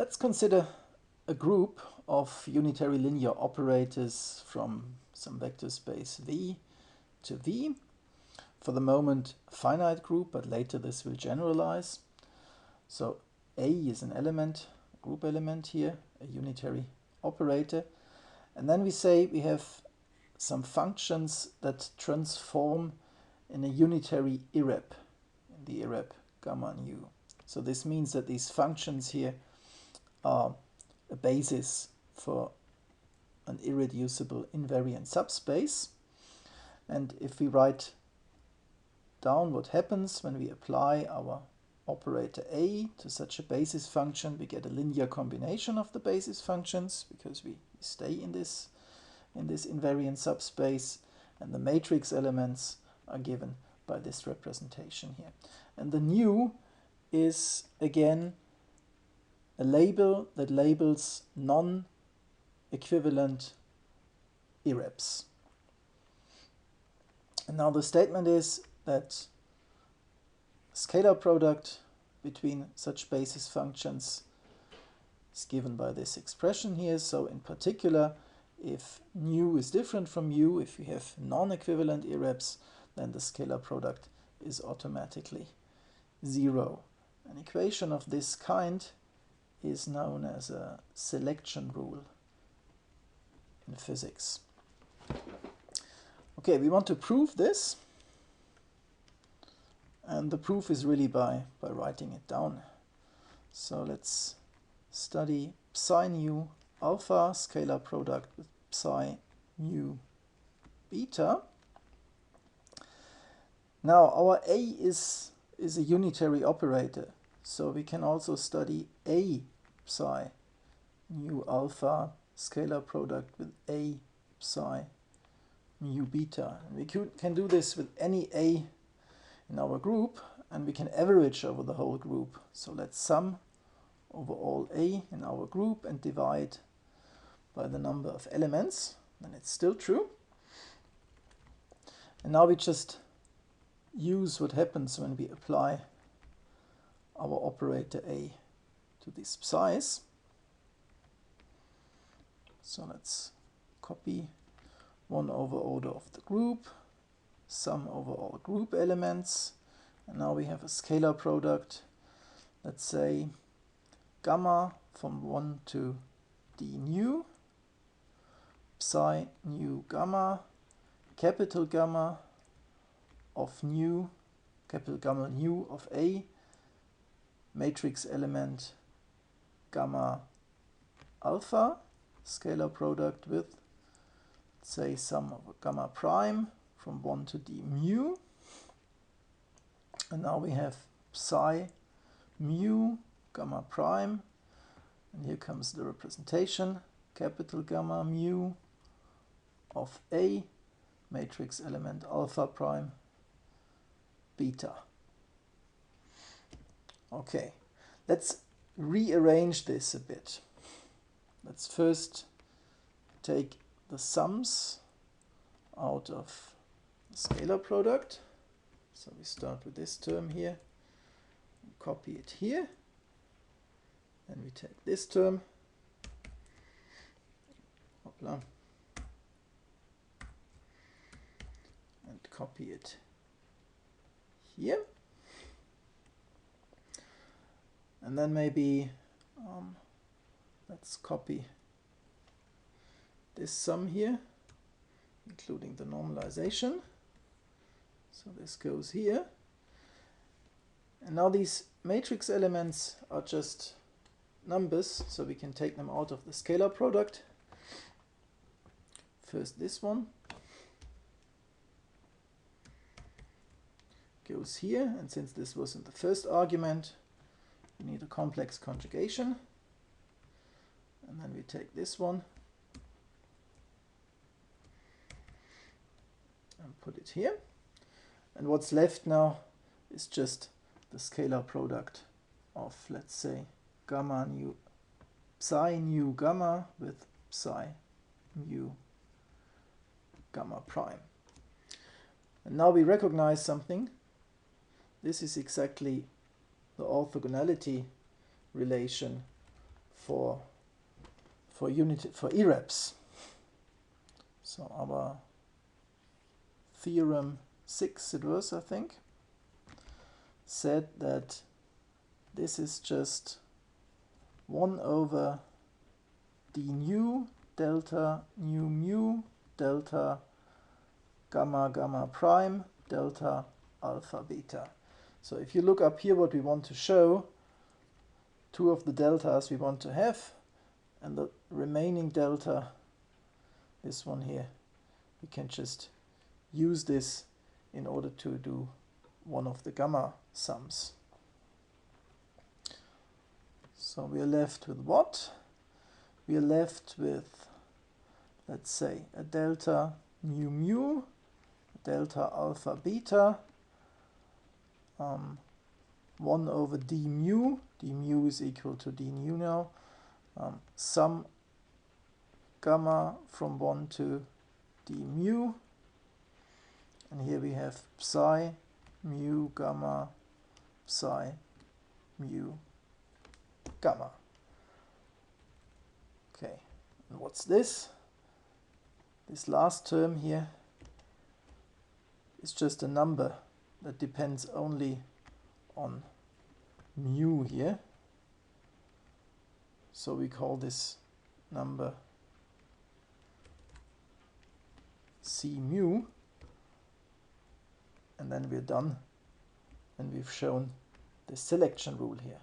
Let's consider a group of unitary linear operators from some vector space V to V. For the moment, a finite group, but later this will generalize. So A is an element, a group element here, a unitary operator. And then we say we have some functions that transform in a unitary irrep, in the irrep gamma nu. So this means that these functions here are a basis for an irreducible invariant subspace. And if we write down what happens when we apply our operator A to such a basis function, we get a linear combination of the basis functions because we stay in this invariant subspace, and the matrix elements are given by this representation here. And the nu is again a label that labels non-equivalent irreps. And now the statement is that scalar product between such basis functions is given by this expression here. So in particular, if nu is different from u, if we have non-equivalent irreps, then the scalar product is automatically 0. An equation of this kind is known as a selection rule in physics. Okay, we want to prove this, and the proof is really by writing it down. So let's study psi nu alpha scalar product with psi nu beta. Now our A is a unitary operator, so we can also study A psi nu alpha scalar product with A psi mu beta. And we can do this with any A in our group, and we can average over the whole group. So let's sum over all A in our group and divide by the number of elements, then it's still true. And now we just use what happens when we apply our operator A to these psi's. So let's copy 1 over order of the group, sum over all group elements, and now we have a scalar product, let's say gamma from 1 to d nu, psi nu gamma, capital gamma of nu, capital gamma nu of A, matrix element gamma alpha, scalar product with, let's say, sum of gamma prime from 1 to d mu. And now we have psi mu gamma prime, and here comes the representation, capital gamma mu of A, matrix element alpha prime beta. Okay, let's rearrange this a bit. Let's first take the sums out of the scalar product. So we start with this term here, copy it here, then we take this term, and copy it here, and then maybe let's copy this sum here, including the normalization. So this goes here. And now these matrix elements are just numbers, so we can take them out of the scalar product. First this one goes here, and since this was in the first argument, we need a complex conjugation. And then we take this one and put it here. And what's left now is just the scalar product of, let's say, gamma nu, psi nu gamma with psi mu gamma prime. And now we recognize something. This is exactly the orthogonality relation for irreps. So our theorem 6 it was, I think, said that this is just 1 over d nu delta nu mu delta gamma gamma prime delta alpha beta. So if you look up here what we want to show, two of the deltas we want to have, and the remaining delta, this one here, we can just use this in order to do one of the gamma sums. So we are left with what? We are left with, let's say, a delta mu mu, a delta alpha beta, 1 over d mu is equal to d nu now, sum gamma from 1 to d mu, and here we have psi mu gamma psi mu gamma. Okay, and what's this? This last term here is just a number that depends only on mu here. So we call this number C mu, and then we're done, and we've shown the selection rule here.